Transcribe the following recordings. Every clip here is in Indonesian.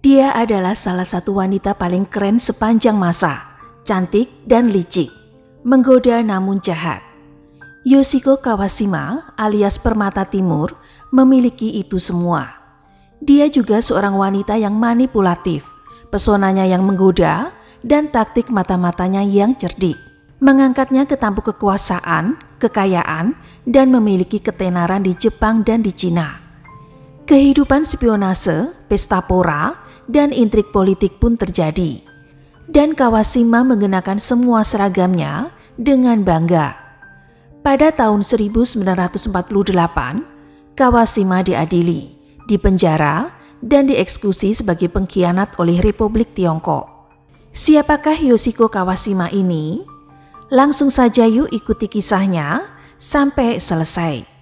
Dia adalah salah satu wanita paling keren sepanjang masa, cantik dan licik, menggoda namun jahat. Yoshiko Kawashima alias Permata Timur memiliki itu semua. Dia juga seorang wanita yang manipulatif, pesonanya yang menggoda, dan taktik mata-matanya yang cerdik, mengangkatnya ke tampuk kekuasaan, kekayaan, dan memiliki ketenaran di Jepang dan di Cina. Kehidupan spionase, pesta pora, dan intrik politik pun terjadi. Dan Kawashima mengenakan semua seragamnya dengan bangga. Pada tahun 1948, Kawashima diadili, dipenjara, dan dieksekusi sebagai pengkhianat oleh Republik Tiongkok. Siapakah Yoshiko Kawashima ini? Langsung saja yuk ikuti kisahnya sampai selesai.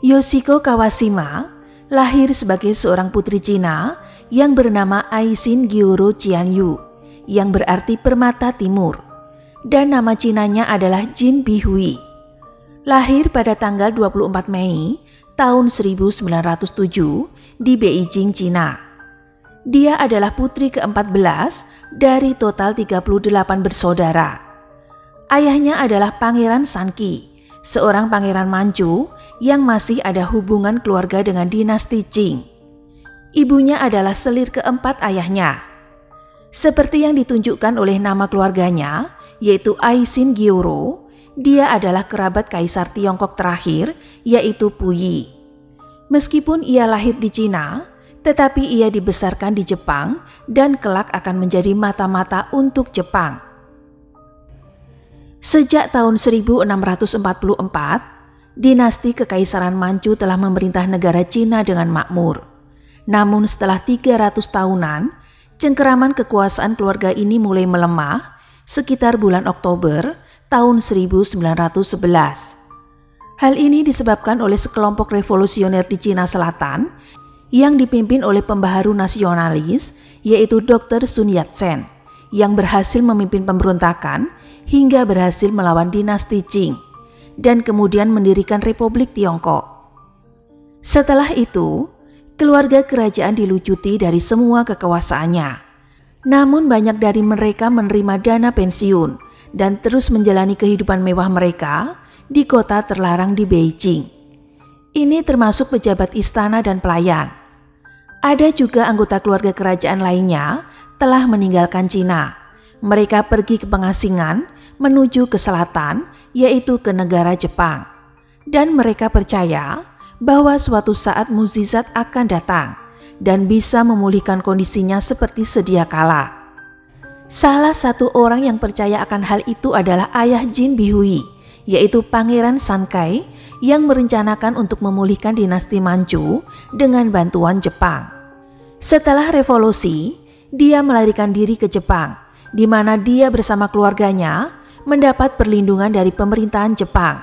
Yoshiko Kawashima lahir sebagai seorang putri Cina yang bernama Aisin Gyoro Jianyu, yang berarti permata timur, dan nama Cinanya adalah Jin Bihui. Lahir pada tanggal 24 Mei tahun 1907 di Beijing, Cina. Dia adalah putri ke-14 dari total 38 bersaudara. Ayahnya adalah Pangeran Sanqi, seorang pangeran Manchu yang masih ada hubungan keluarga dengan dinasti Qing. Ibunya adalah selir keempat ayahnya. Seperti yang ditunjukkan oleh nama keluarganya, yaitu Aisin Gyoro, dia adalah kerabat kaisar Tiongkok terakhir, yaitu Puyi. Meskipun ia lahir di Cina, tetapi ia dibesarkan di Jepang dan kelak akan menjadi mata-mata untuk Jepang. Sejak tahun 1644, dinasti Kekaisaran Manchu telah memerintah negara Cina dengan makmur. Namun setelah 300 tahunan, cengkeraman kekuasaan keluarga ini mulai melemah sekitar bulan Oktober tahun 1911. Hal ini disebabkan oleh sekelompok revolusioner di Cina Selatan yang dipimpin oleh pembaharu nasionalis, yaitu Dr. Sun Yat-sen, yang berhasil memimpin pemberontakan hingga berhasil melawan dinasti Qing dan kemudian mendirikan Republik Tiongkok. Setelah itu, keluarga kerajaan dilucuti dari semua kekuasaannya. Namun banyak dari mereka menerima dana pensiun dan terus menjalani kehidupan mewah mereka di kota terlarang di Beijing. Ini termasuk pejabat istana dan pelayan. Ada juga anggota keluarga kerajaan lainnya telah meninggalkan Cina. Mereka pergi ke pengasingan menuju ke selatan, yaitu ke negara Jepang. Dan mereka percaya bahwa suatu saat mukjizat akan datang dan bisa memulihkan kondisinya seperti sedia kala. Salah satu orang yang percaya akan hal itu adalah ayah Jin Bihui, yaitu Pangeran Sankai, yang merencanakan untuk memulihkan dinasti Manchu dengan bantuan Jepang. Setelah revolusi, dia melarikan diri ke Jepang, di mana dia bersama keluarganya mendapat perlindungan dari pemerintahan Jepang.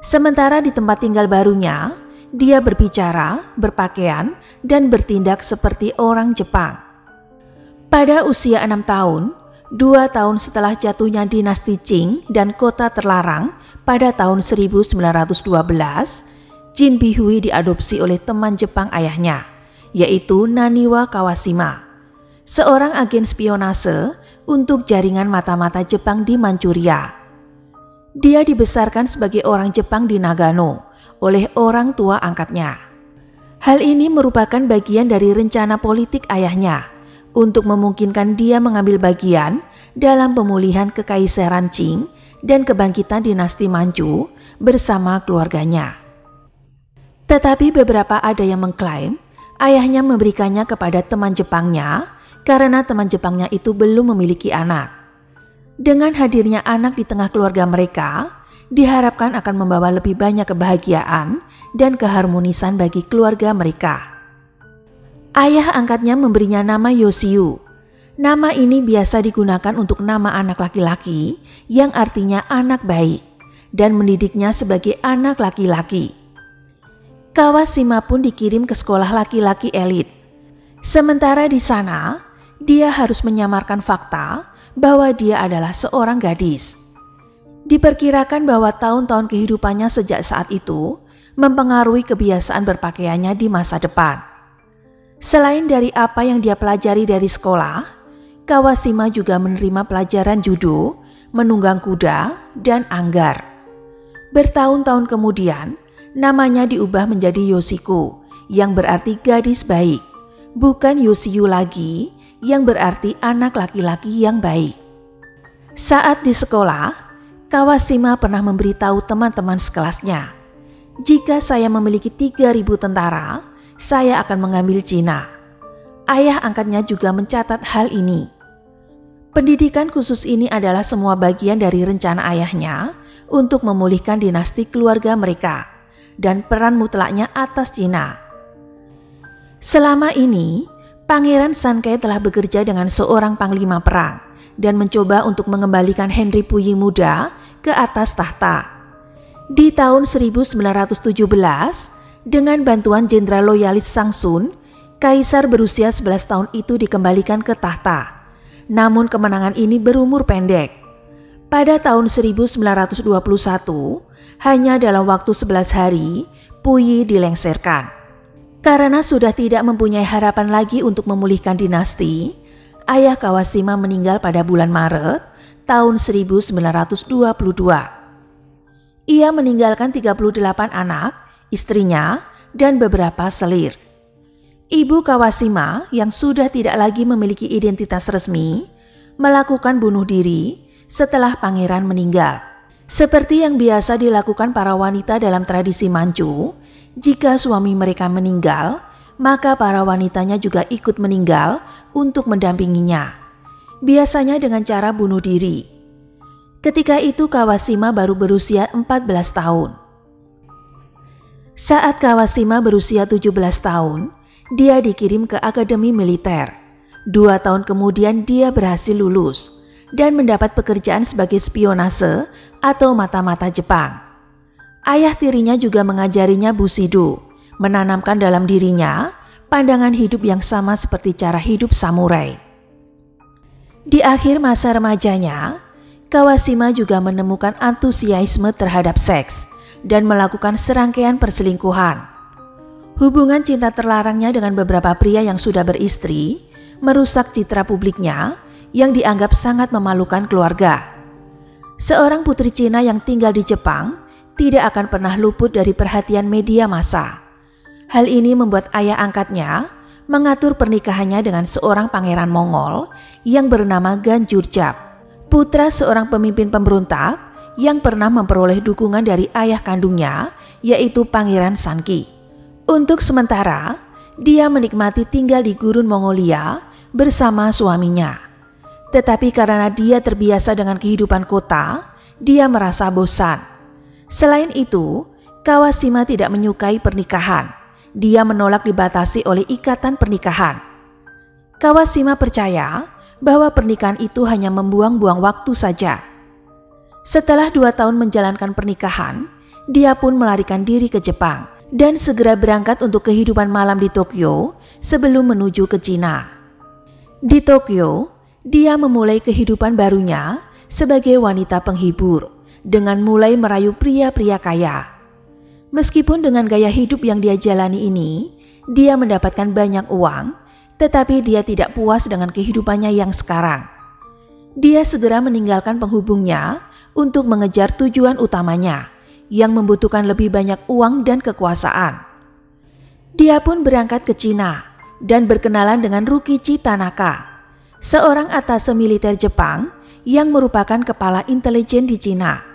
Sementara di tempat tinggal barunya, dia berbicara, berpakaian, dan bertindak seperti orang Jepang. Pada usia 6 tahun, 2 tahun setelah jatuhnya dinasti Qing dan kota terlarang pada tahun 1912, Jin Bihui diadopsi oleh teman Jepang ayahnya, yaitu Naniwa Kawashima, seorang agen spionase untuk jaringan mata-mata Jepang di Manchuria. Dia dibesarkan sebagai orang Jepang di Nagano oleh orang tua angkatnya. Hal ini merupakan bagian dari rencana politik ayahnya untuk memungkinkan dia mengambil bagian dalam pemulihan kekaisaran Qing dan kebangkitan dinasti Manchu bersama keluarganya. Tetapi beberapa ada yang mengklaim ayahnya memberikannya kepada teman Jepangnya karena teman Jepangnya itu belum memiliki anak. Dengan hadirnya anak di tengah keluarga mereka, diharapkan akan membawa lebih banyak kebahagiaan dan keharmonisan bagi keluarga mereka. Ayah angkatnya memberinya nama Yoshiu. Nama ini biasa digunakan untuk nama anak laki-laki yang artinya anak baik, dan mendidiknya sebagai anak laki-laki. Kawashima pun dikirim ke sekolah laki-laki elit. Sementara di sana, dia harus menyamarkan fakta bahwa dia adalah seorang gadis. Diperkirakan bahwa tahun-tahun kehidupannya sejak saat itu mempengaruhi kebiasaan berpakaiannya di masa depan. Selain dari apa yang dia pelajari dari sekolah, Kawashima juga menerima pelajaran judo, menunggang kuda, dan anggar. Bertahun-tahun kemudian, namanya diubah menjadi Yoshiko, yang berarti gadis baik, bukan Yoshiyu lagi, yang berarti anak laki-laki yang baik. Saat di sekolah, Kawashima pernah memberitahu teman-teman sekelasnya, "Jika saya memiliki 3.000 tentara, saya akan mengambil Cina." Ayah angkatnya juga mencatat hal ini. Pendidikan khusus ini adalah semua bagian dari rencana ayahnya untuk memulihkan dinasti keluarga mereka dan peran mutlaknya atas Cina. Selama ini, Pangeran Sankei telah bekerja dengan seorang panglima perang dan mencoba untuk mengembalikan Henry Puyi muda ke atas tahta. Di tahun 1917, dengan bantuan Jenderal Loyalis Sangsun, Kaisar berusia 11 tahun itu dikembalikan ke tahta. Namun kemenangan ini berumur pendek. Pada tahun 1921, hanya dalam waktu 11 hari, Puyi dilengsarkan. Karena sudah tidak mempunyai harapan lagi untuk memulihkan dinasti, ayah Kawashima meninggal pada bulan Maret tahun 1922. Ia meninggalkan 38 anak, istrinya, dan beberapa selir. Ibu Kawashima yang sudah tidak lagi memiliki identitas resmi, melakukan bunuh diri setelah pangeran meninggal. Seperti yang biasa dilakukan para wanita dalam tradisi Manchu, jika suami mereka meninggal, maka para wanitanya juga ikut meninggal untuk mendampinginya, biasanya dengan cara bunuh diri. Ketika itu Kawashima baru berusia 14 tahun. Saat Kawashima berusia 17 tahun, dia dikirim ke akademi militer. 2 tahun kemudian dia berhasil lulus dan mendapat pekerjaan sebagai spionase atau mata-mata Jepang. Ayah tirinya juga mengajarinya Bushido, menanamkan dalam dirinya pandangan hidup yang sama seperti cara hidup samurai. Di akhir masa remajanya, Kawashima juga menemukan antusiasme terhadap seks dan melakukan serangkaian perselingkuhan. Hubungan cinta terlarangnya dengan beberapa pria yang sudah beristri merusak citra publiknya yang dianggap sangat memalukan keluarga. Seorang putri Cina yang tinggal di Jepang tidak akan pernah luput dari perhatian media massa. Hal ini membuat ayah angkatnya mengatur pernikahannya dengan seorang pangeran Mongol yang bernama Ganjurjab, putra seorang pemimpin pemberontak yang pernah memperoleh dukungan dari ayah kandungnya, yaitu Pangeran Sanki. Untuk sementara, dia menikmati tinggal di gurun Mongolia bersama suaminya. Tetapi karena dia terbiasa dengan kehidupan kota, dia merasa bosan. Selain itu, Kawashima tidak menyukai pernikahan. Dia menolak dibatasi oleh ikatan pernikahan. Kawashima percaya bahwa pernikahan itu hanya membuang-buang waktu saja. Setelah 2 tahun menjalankan pernikahan, dia pun melarikan diri ke Jepang dan segera berangkat untuk kehidupan malam di Tokyo sebelum menuju ke Cina. Di Tokyo, dia memulai kehidupan barunya sebagai wanita penghibur dengan mulai merayu pria-pria kaya. Meskipun dengan gaya hidup yang dia jalani ini, dia mendapatkan banyak uang, tetapi dia tidak puas dengan kehidupannya yang sekarang. Dia segera meninggalkan penghubungnya untuk mengejar tujuan utamanya, yang membutuhkan lebih banyak uang dan kekuasaan. Dia pun berangkat ke Cina dan berkenalan dengan Rukichi Tanaka, seorang atase militer Jepang yang merupakan kepala intelijen di Cina.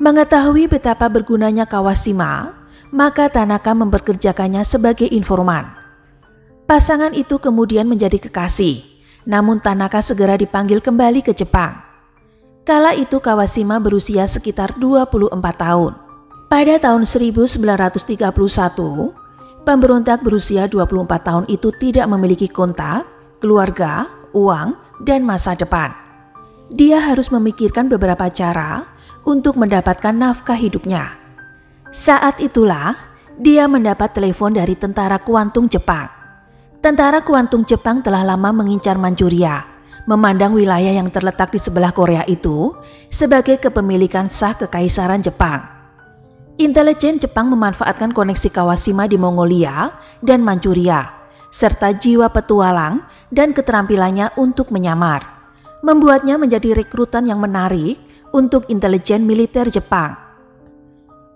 Mengetahui betapa bergunanya Kawashima, maka Tanaka memperkerjakannya sebagai informan. Pasangan itu kemudian menjadi kekasih, namun Tanaka segera dipanggil kembali ke Jepang. Kala itu Kawashima berusia sekitar 24 tahun. Pada tahun 1931, pemberontak berusia 24 tahun itu tidak memiliki kontak, keluarga, uang, dan masa depan. Dia harus memikirkan beberapa cara untuk mendapatkan nafkah hidupnya. Saat itulah dia mendapat telepon dari tentara kuantum Jepang. Tentara kuantum Jepang telah lama mengincar Manchuria, memandang wilayah yang terletak di sebelah Korea itu sebagai kepemilikan sah Kekaisaran Jepang. Intelijen Jepang memanfaatkan koneksi Kawashima di Mongolia dan Manchuria, serta jiwa petualang dan keterampilannya untuk menyamar, membuatnya menjadi rekrutan yang menarik untuk intelijen militer Jepang.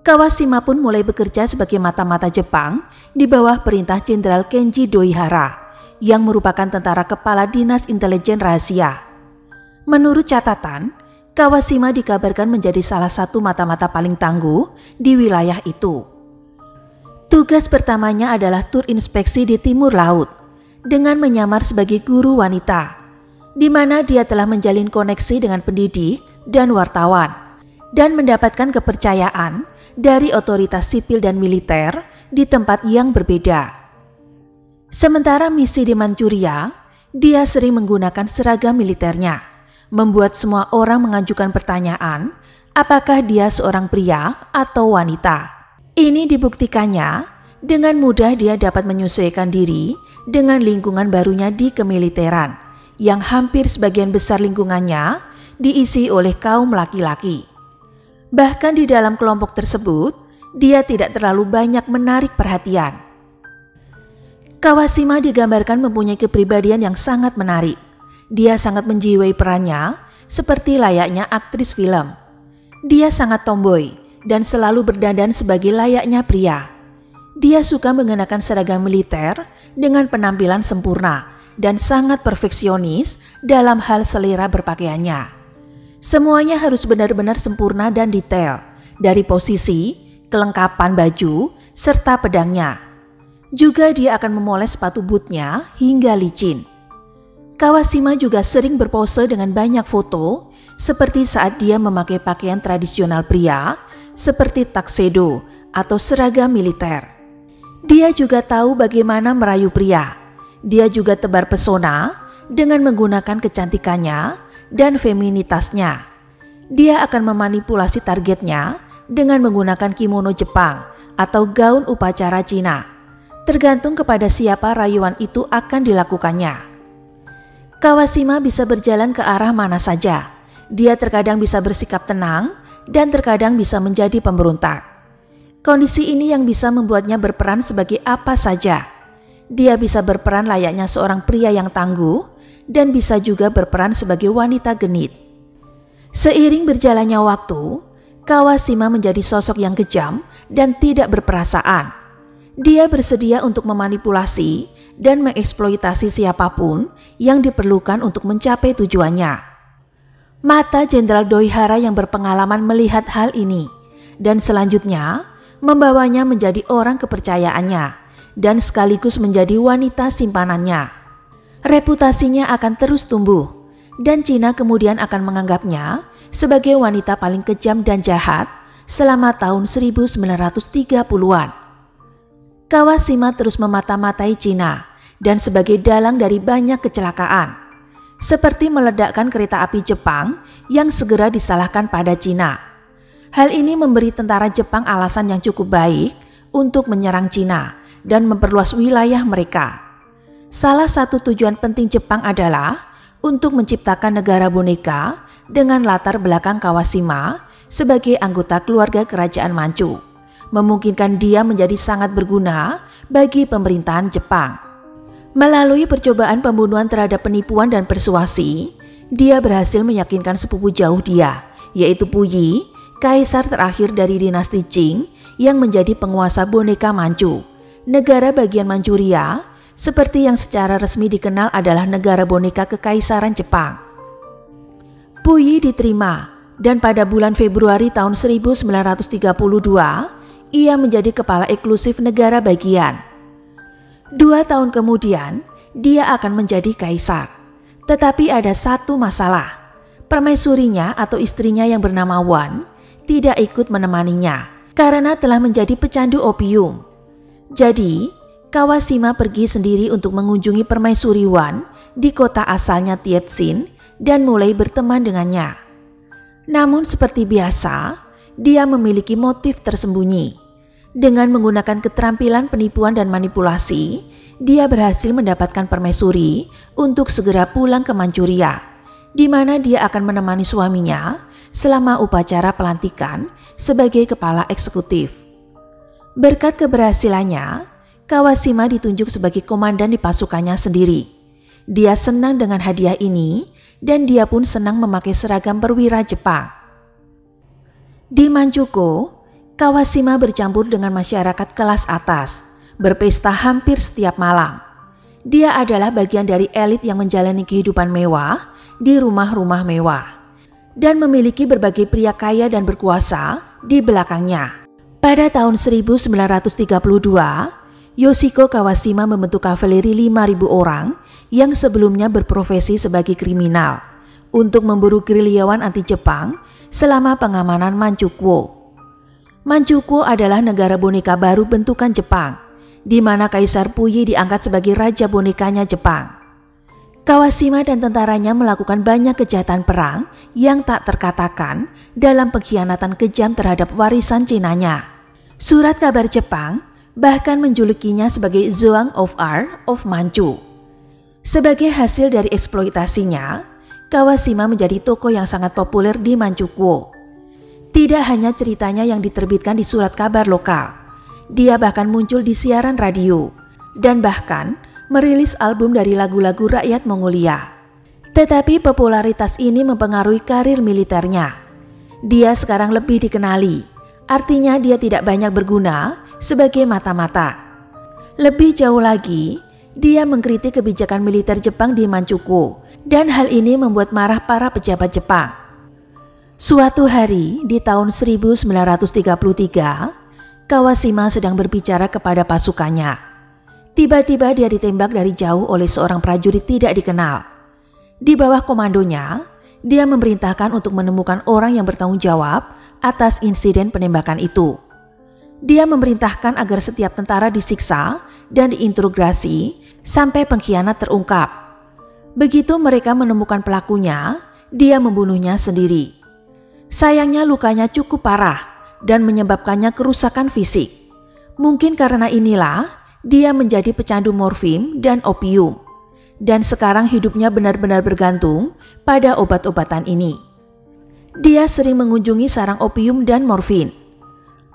Kawashima pun mulai bekerja sebagai mata-mata Jepang di bawah perintah Jenderal Kenji Doihara, yang merupakan tentara kepala dinas intelijen rahasia. Menurut catatan, Kawashima dikabarkan menjadi salah satu mata-mata paling tangguh di wilayah itu. Tugas pertamanya adalah tur inspeksi di timur laut dengan menyamar sebagai guru wanita, di mana dia telah menjalin koneksi dengan pendidik dan wartawan dan mendapatkan kepercayaan dari otoritas sipil dan militer di tempat yang berbeda. Sementara misi di Manchuria, dia sering menggunakan seragam militernya, membuat semua orang mengajukan pertanyaan apakah dia seorang pria atau wanita. Ini dibuktikannya dengan mudah dia dapat menyesuaikan diri dengan lingkungan barunya di kemiliteran, yang hampir sebagian besar lingkungannya diisi oleh kaum laki-laki. Bahkan di dalam kelompok tersebut, dia tidak terlalu banyak menarik perhatian. Kawashima digambarkan mempunyai kepribadian yang sangat menarik. Dia sangat menjiwai perannya seperti layaknya aktris film. Dia sangat tomboy dan selalu berdandan sebagai layaknya pria. Dia suka mengenakan seragam militer dengan penampilan sempurna dan sangat perfeksionis dalam hal selera berpakaiannya. Semuanya harus benar-benar sempurna dan detail, dari posisi, kelengkapan baju, serta pedangnya. Juga dia akan memoles sepatu bootnya hingga licin. Kawashima juga sering berpose dengan banyak foto, seperti saat dia memakai pakaian tradisional pria, seperti tuxedo atau seragam militer. Dia juga tahu bagaimana merayu pria. Dia juga tebar pesona dengan menggunakan kecantikannya dan feminitasnya. Dia akan memanipulasi targetnya dengan menggunakan kimono Jepang atau gaun upacara Cina, tergantung kepada siapa rayuan itu akan dilakukannya. Kawashima bisa berjalan ke arah mana saja. Dia terkadang bisa bersikap tenang dan terkadang bisa menjadi pemberontak. Kondisi ini yang bisa membuatnya berperan sebagai apa saja. Dia bisa berperan layaknya seorang pria yang tangguh dan bisa juga berperan sebagai wanita genit. Seiring berjalannya waktu, Kawashima menjadi sosok yang kejam dan tidak berperasaan. Dia bersedia untuk memanipulasi dan mengeksploitasi siapapun yang diperlukan untuk mencapai tujuannya. Mata Jenderal Doihara yang berpengalaman melihat hal ini dan selanjutnya membawanya menjadi orang kepercayaannya dan sekaligus menjadi wanita simpanannya. Reputasinya akan terus tumbuh, dan Cina kemudian akan menganggapnya sebagai wanita paling kejam dan jahat selama tahun 1930-an. Kawashima terus memata-matai Cina dan sebagai dalang dari banyak kecelakaan, seperti meledakkan kereta api Jepang yang segera disalahkan pada Cina. Hal ini memberi tentara Jepang alasan yang cukup baik untuk menyerang Cina dan memperluas wilayah mereka. Salah satu tujuan penting Jepang adalah untuk menciptakan negara boneka dengan latar belakang Kawashima sebagai anggota keluarga kerajaan Manchu, memungkinkan dia menjadi sangat berguna bagi pemerintahan Jepang. Melalui percobaan pembunuhan terhadap penipuan dan persuasi, dia berhasil meyakinkan sepupu jauh dia, yaitu Puyi, kaisar terakhir dari dinasti Qing yang menjadi penguasa boneka Manchu, negara bagian Manchuria, seperti yang secara resmi dikenal adalah negara boneka Kekaisaran Jepang. Puyi diterima dan pada bulan Februari tahun 1932, ia menjadi kepala eksklusif negara bagian. 2 tahun kemudian, dia akan menjadi kaisar. Tetapi ada satu masalah. Permaisurinya atau istrinya yang bernama Wan tidak ikut menemaninya karena telah menjadi pecandu opium. Jadi, Kawashima pergi sendiri untuk mengunjungi permaisuri Wan di kota asalnya Tietsin dan mulai berteman dengannya. Namun seperti biasa, dia memiliki motif tersembunyi. Dengan menggunakan keterampilan penipuan dan manipulasi, dia berhasil mendapatkan permaisuri untuk segera pulang ke Manchuria, di mana dia akan menemani suaminya selama upacara pelantikan sebagai kepala eksekutif. Berkat keberhasilannya, Kawashima ditunjuk sebagai komandan di pasukannya sendiri. Dia senang dengan hadiah ini dan dia pun senang memakai seragam perwira Jepang. Di Manchukuo, Kawashima bercampur dengan masyarakat kelas atas, berpesta hampir setiap malam. Dia adalah bagian dari elit yang menjalani kehidupan mewah di rumah-rumah mewah dan memiliki berbagai pria kaya dan berkuasa di belakangnya. Pada tahun 1932, Yoshiko Kawashima membentuk kavaleri 5.000 orang yang sebelumnya berprofesi sebagai kriminal untuk memburu gerilyawan anti-Jepang selama pengamanan Manchukuo. Manchukuo adalah negara boneka baru bentukan Jepang, di mana Kaisar Puyi diangkat sebagai raja bonekanya Jepang. Kawashima dan tentaranya melakukan banyak kejahatan perang yang tak terkatakan dalam pengkhianatan kejam terhadap warisan Cinanya. Surat kabar Jepang bahkan menjulukinya sebagai Zhuang of Art of Manchu. Sebagai hasil dari eksploitasinya, Kawashima menjadi tokoh yang sangat populer di Manchukuo. Tidak hanya ceritanya yang diterbitkan di surat kabar lokal, dia bahkan muncul di siaran radio dan bahkan merilis album dari lagu-lagu rakyat Mongolia. Tetapi popularitas ini mempengaruhi karir militernya. Dia sekarang lebih dikenali, artinya dia tidak banyak berguna sebagai mata-mata. Lebih jauh lagi, dia mengkritik kebijakan militer Jepang di Manchukuo dan hal ini membuat marah para pejabat Jepang. Suatu hari di tahun 1933, Kawashima sedang berbicara kepada pasukannya. Tiba-tiba dia ditembak dari jauh oleh seorang prajurit tidak dikenal. Di bawah komandonya, dia memerintahkan untuk menemukan orang yang bertanggung jawab atas insiden penembakan itu. Dia memerintahkan agar setiap tentara disiksa dan diinterogasi sampai pengkhianat terungkap. Begitu mereka menemukan pelakunya, dia membunuhnya sendiri. Sayangnya lukanya cukup parah dan menyebabkannya kerusakan fisik. Mungkin karena inilah dia menjadi pecandu morfin dan opium. Dan sekarang hidupnya benar-benar bergantung pada obat-obatan ini. Dia sering mengunjungi sarang opium dan morfin.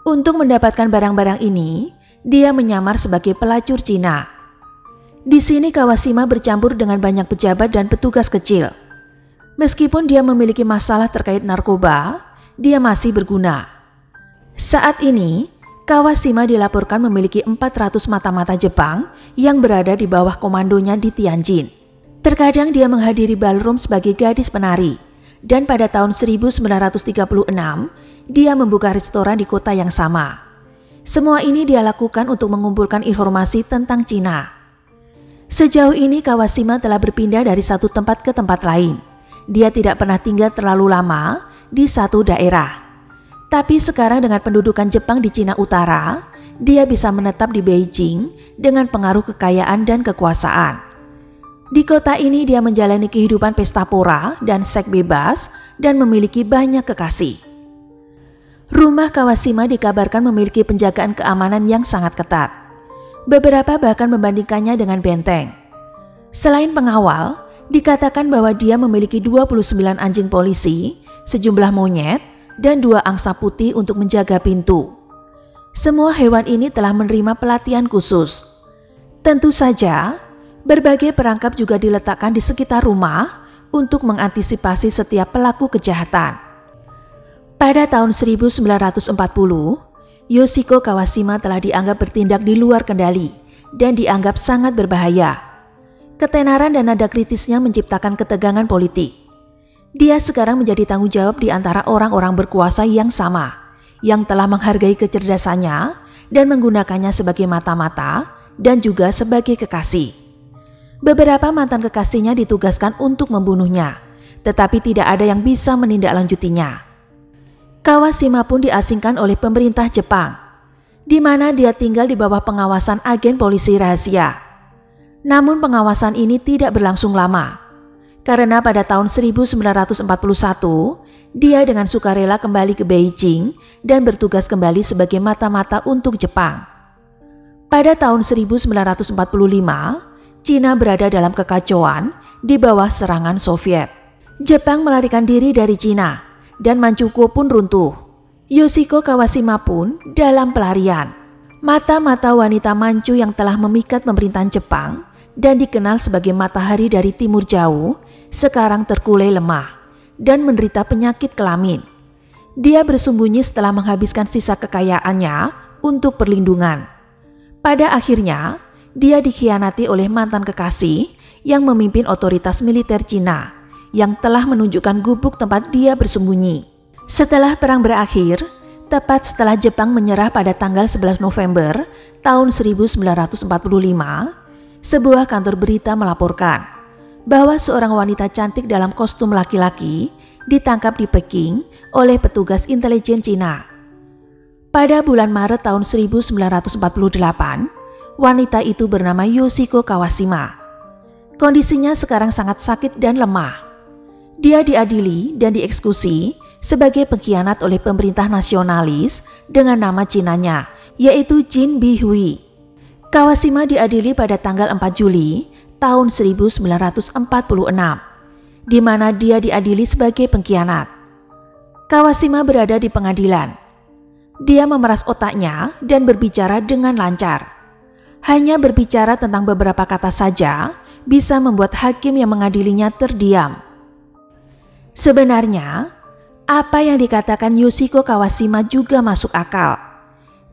Untuk mendapatkan barang-barang ini, dia menyamar sebagai pelacur Cina. Di sini Kawashima bercampur dengan banyak pejabat dan petugas kecil. Meskipun dia memiliki masalah terkait narkoba, dia masih berguna. Saat ini, Kawashima dilaporkan memiliki 400 mata-mata Jepang yang berada di bawah komandonya di Tianjin. Terkadang dia menghadiri ballroom sebagai gadis penari, dan pada tahun 1936, dia membuka restoran di kota yang sama. Semua ini dia lakukan untuk mengumpulkan informasi tentang Cina. Sejauh ini Kawashima telah berpindah dari satu tempat ke tempat lain. Dia tidak pernah tinggal terlalu lama di satu daerah. Tapi sekarang dengan pendudukan Jepang di Cina Utara, dia bisa menetap di Beijing dengan pengaruh kekayaan dan kekuasaan. Di kota ini dia menjalani kehidupan pesta pora dan seks bebas dan memiliki banyak kekasih. Rumah Kawashima dikabarkan memiliki penjagaan keamanan yang sangat ketat. Beberapa bahkan membandingkannya dengan benteng. Selain pengawal, dikatakan bahwa dia memiliki 29 anjing polisi, sejumlah monyet, dan 2 angsa putih untuk menjaga pintu. Semua hewan ini telah menerima pelatihan khusus. Tentu saja, berbagai perangkap juga diletakkan di sekitar rumah untuk mengantisipasi setiap pelaku kejahatan. Pada tahun 1940, Yoshiko Kawashima telah dianggap bertindak di luar kendali dan dianggap sangat berbahaya. Ketenaran dan nada kritisnya menciptakan ketegangan politik. Dia sekarang menjadi tanggung jawab di antara orang-orang berkuasa yang sama, yang telah menghargai kecerdasannya dan menggunakannya sebagai mata-mata dan juga sebagai kekasih. Beberapa mantan kekasihnya ditugaskan untuk membunuhnya, tetapi tidak ada yang bisa menindaklanjutinya. Kawashima pun diasingkan oleh pemerintah Jepang, di mana dia tinggal di bawah pengawasan agen polisi rahasia. Namun pengawasan ini tidak berlangsung lama, karena pada tahun 1941 Dia dengan sukarela kembali ke Beijing dan bertugas kembali sebagai mata-mata untuk Jepang. Pada tahun 1945, Cina berada dalam kekacauan di bawah serangan Soviet. Jepang melarikan diri dari Cina dan Manchukuo pun runtuh. Yoshiko Kawashima pun dalam pelarian. Mata-mata wanita Manchu yang telah memikat pemerintahan Jepang dan dikenal sebagai matahari dari timur jauh, sekarang terkulai lemah dan menderita penyakit kelamin. Dia bersembunyi setelah menghabiskan sisa kekayaannya untuk perlindungan. Pada akhirnya, dia dikhianati oleh mantan kekasih yang memimpin otoritas militer Cina yang telah menunjukkan gubuk tempat dia bersembunyi. Setelah perang berakhir, tepat setelah Jepang menyerah pada tanggal 11 November tahun 1945, sebuah kantor berita melaporkan bahwa seorang wanita cantik dalam kostum laki-laki ditangkap di Peking oleh petugas intelijen Cina. Pada bulan Maret tahun 1948, wanita itu bernama Yoshiko Kawashima. Kondisinya sekarang sangat sakit dan lemah. Dia diadili dan dieksekusi sebagai pengkhianat oleh pemerintah nasionalis dengan nama Cinanya, yaitu Jin Bihui. Kawashima diadili pada tanggal 4 Juli tahun 1946, di mana dia diadili sebagai pengkhianat. Kawashima berada di pengadilan. Dia memeras otaknya dan berbicara dengan lancar. Hanya berbicara tentang beberapa kata saja bisa membuat hakim yang mengadilinya terdiam. Sebenarnya, apa yang dikatakan Yoshiko Kawashima juga masuk akal.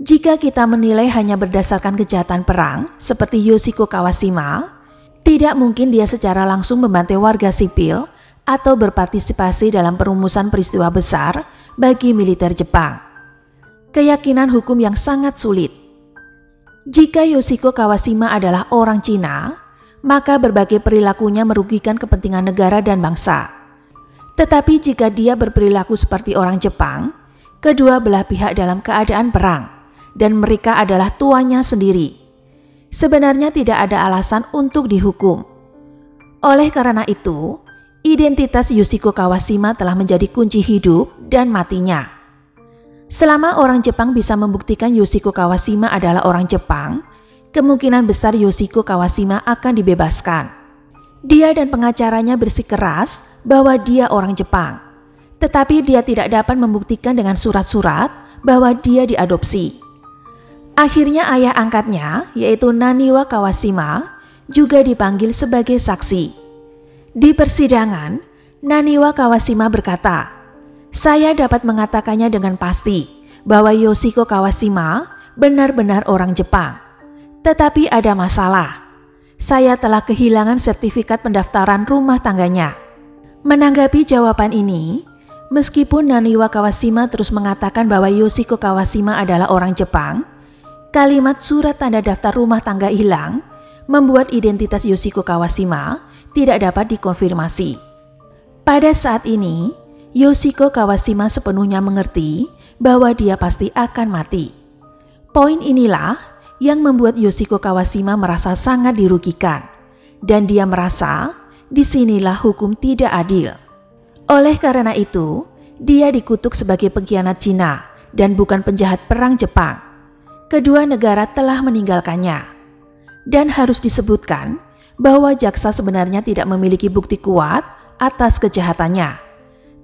Jika kita menilai hanya berdasarkan kejahatan perang seperti Yoshiko Kawashima, tidak mungkin dia secara langsung membantai warga sipil atau berpartisipasi dalam perumusan peristiwa besar bagi militer Jepang. Keyakinan hukum yang sangat sulit. Jika Yoshiko Kawashima adalah orang Cina, maka berbagai perilakunya merugikan kepentingan negara dan bangsa. Tetapi jika dia berperilaku seperti orang Jepang, kedua belah pihak dalam keadaan perang, dan mereka adalah tuannya sendiri. Sebenarnya tidak ada alasan untuk dihukum. Oleh karena itu, identitas Yoshiko Kawashima telah menjadi kunci hidup dan matinya. Selama orang Jepang bisa membuktikan Yoshiko Kawashima adalah orang Jepang, kemungkinan besar Yoshiko Kawashima akan dibebaskan. Dia dan pengacaranya bersikeras bahwa dia orang Jepang, tetapi dia tidak dapat membuktikan dengan surat-surat bahwa dia diadopsi. Akhirnya ayah angkatnya, yaitu Naniwa Kawashima, juga dipanggil sebagai saksi. Di persidangan, Naniwa Kawashima berkata, "Saya dapat mengatakannya dengan pasti bahwa Yoshiko Kawashima benar-benar orang Jepang. Tetapi ada masalah. Saya telah kehilangan sertifikat pendaftaran rumah tangganya." Menanggapi jawaban ini, meskipun Naniwa Kawashima terus mengatakan bahwa Yoshiko Kawashima adalah orang Jepang, kalimat surat tanda daftar rumah tangga hilang membuat identitas Yoshiko Kawashima tidak dapat dikonfirmasi. Pada saat ini, Yoshiko Kawashima sepenuhnya mengerti bahwa dia pasti akan mati. Poin inilah yang membuat Yoshiko Kawashima merasa sangat dirugikan, dan dia merasa disinilah hukum tidak adil. Oleh karena itu, dia dikutuk sebagai pengkhianat Cina dan bukan penjahat perang Jepang. Kedua negara telah meninggalkannya. Dan harus disebutkan bahwa jaksa sebenarnya tidak memiliki bukti kuat atas kejahatannya.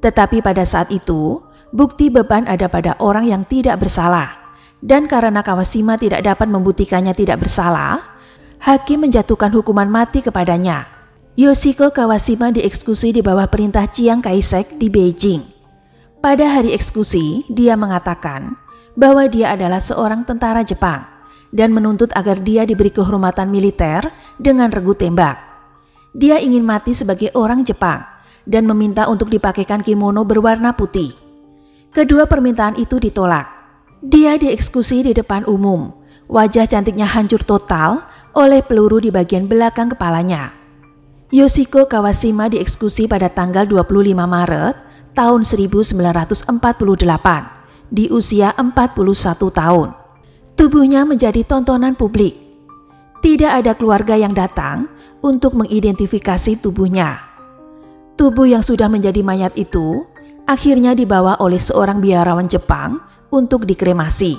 Tetapi pada saat itu, bukti beban ada pada orang yang tidak bersalah. Dan karena Kawashima tidak dapat membuktikannya tidak bersalah, hakim menjatuhkan hukuman mati kepadanya. Yoshiko Kawashima dieksekusi di bawah perintah Chiang Kai-shek di Beijing. Pada hari eksekusi, dia mengatakan bahwa dia adalah seorang tentara Jepang dan menuntut agar dia diberi kehormatan militer dengan regu tembak. Dia ingin mati sebagai orang Jepang dan meminta untuk dipakaikan kimono berwarna putih. Kedua permintaan itu ditolak. Dia dieksekusi di depan umum. Wajah cantiknya hancur total oleh peluru di bagian belakang kepalanya. Yoshiko Kawashima dieksekusi pada tanggal 25 Maret tahun 1948 di usia 41 tahun. Tubuhnya menjadi tontonan publik. Tidak ada keluarga yang datang untuk mengidentifikasi tubuhnya. Tubuh yang sudah menjadi mayat itu akhirnya dibawa oleh seorang biarawan Jepang untuk dikremasi.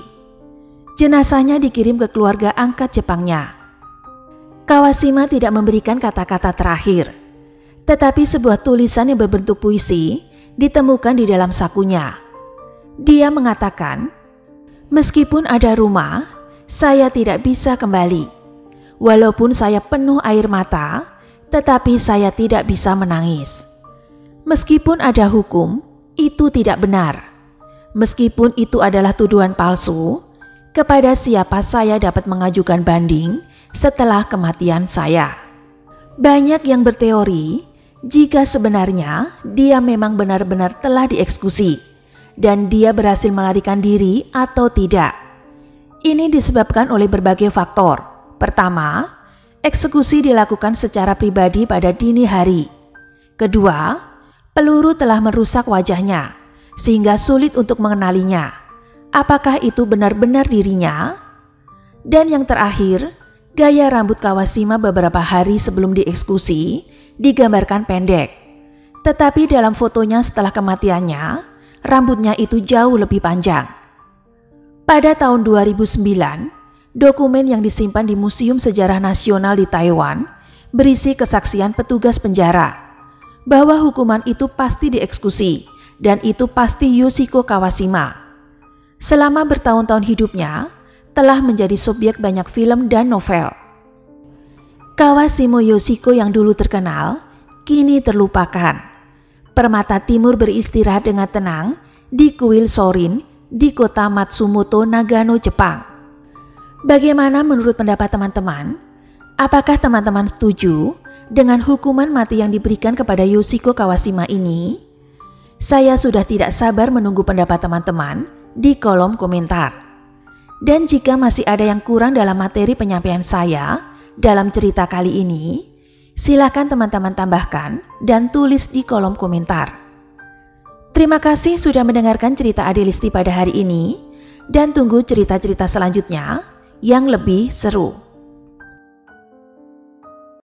Jenazahnya dikirim ke keluarga angkat Jepangnya. Kawashima tidak memberikan kata-kata terakhir, tetapi sebuah tulisan yang berbentuk puisi ditemukan di dalam sakunya. Dia mengatakan, "Meskipun ada rumah, saya tidak bisa kembali. Walaupun saya penuh air mata, tetapi saya tidak bisa menangis. Meskipun ada hukum, itu tidak benar. Meskipun itu adalah tuduhan palsu, kepada siapa saya dapat mengajukan banding setelah kematian saya?" Banyak yang berteori jika sebenarnya dia memang benar-benar telah dieksekusi dan dia berhasil melarikan diri atau tidak. Ini disebabkan oleh berbagai faktor. Pertama, eksekusi dilakukan secara pribadi pada dini hari. Kedua, peluru telah merusak wajahnya sehingga sulit untuk mengenalinya. Apakah itu benar-benar dirinya? Dan yang terakhir, gaya rambut Kawashima beberapa hari sebelum dieksekusi digambarkan pendek. Tetapi dalam fotonya setelah kematiannya, rambutnya itu jauh lebih panjang. Pada tahun 2009, dokumen yang disimpan di Museum Sejarah Nasional di Taiwan berisi kesaksian petugas penjara bahwa hukuman itu pasti dieksekusi dan itu pasti Yoshiko Kawashima. Selama bertahun-tahun hidupnya, telah menjadi subjek banyak film dan novel. Kawashima Yoshiko yang dulu terkenal, kini terlupakan. Permata Timur beristirahat dengan tenang di kuil Sorin di kota Matsumoto, Nagano, Jepang. Bagaimana menurut pendapat teman-teman? Apakah teman-teman setuju dengan hukuman mati yang diberikan kepada Yoshiko Kawashima ini? Saya sudah tidak sabar menunggu pendapat teman-teman di kolom komentar. Dan jika masih ada yang kurang dalam materi penyampaian saya dalam cerita kali ini, silakan teman-teman tambahkan dan tulis di kolom komentar. Terima kasih sudah mendengarkan cerita Adelisti pada hari ini dan tunggu cerita-cerita selanjutnya yang lebih seru.